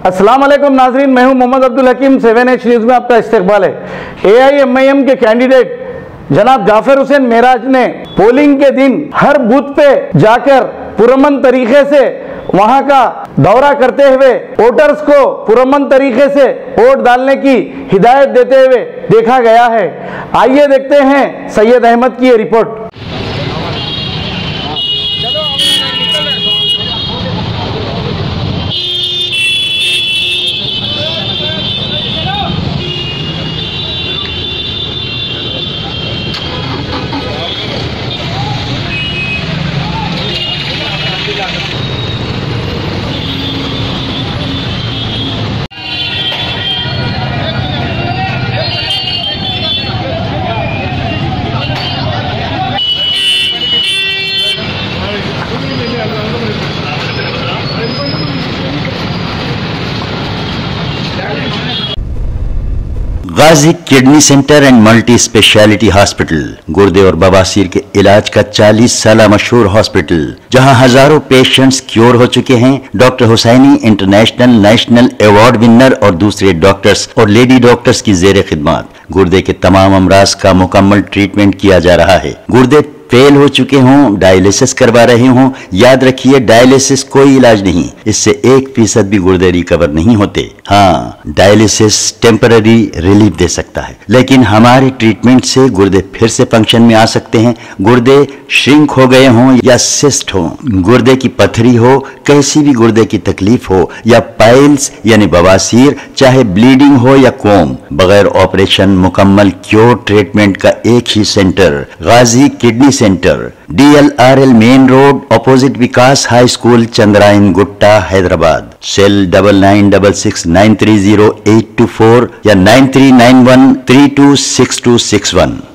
अस्सलाम वालेकुम नाजरीन, मैं हूं मोहम्मद अब्दुल हकीम। 7H न्यूज़ में आपका इस्तकबाल है। AIMIM के कैंडिडेट जनाब जाफर हुसैन मेराज ने पोलिंग के दिन हर बूथ पे जाकर पुरअमन तरीके से वहां का दौरा करते हुए वोटर्स को पुरअमन तरीके से वोट डालने की हिदायत देते हुए देखा गया है। आइए देखते हैं सैयद अहमद की ये report. Ghazi kidney centre and multi speciality hospital, गुर्दे और बवासीर के इलाज का 40 साल मशहूर हॉस्पिटल, जहां हजारों पेशेंट्स क्योर हो चुके हैं। Doctor Hussaini international national award winner और दूसरे डॉक्टर्स और लेडी डॉक्टर्स की जेर खिदमत गुर्दे के तमाम अमराज का मुकम्मल ट्रीटमेंट किया जा रहा है। गुर्दे फेल हो चुके हों, डायलिसिस करवा रहे हों, याद रखिए डायलिसिस कोई इलाज नहीं, इससे 1% भी गुर्दे रिकवर नहीं होते। हाँ, डायलिसिस टेम्पररी रिलीफ दे सकता है, लेकिन हमारे ट्रीटमेंट से गुर्दे फिर से फंक्शन में आ सकते हैं। गुर्दे श्रिंक हो गए हों या सिस्ट हो, गुर्दे की पथरी हो, कैसी भी गुर्दे की तकलीफ हो या पाइल्स यानी बवासीर, चाहे ब्लीडिंग हो या कोम, बगैर ऑपरेशन मुकम्मल क्योर ट्रीटमेंट का एक ही centre, Ghazi kidney centre, DLRL main road, opposite Vikas high school, Chandrayangutta, Hyderabad. Cell 9966930824 या 9391326261।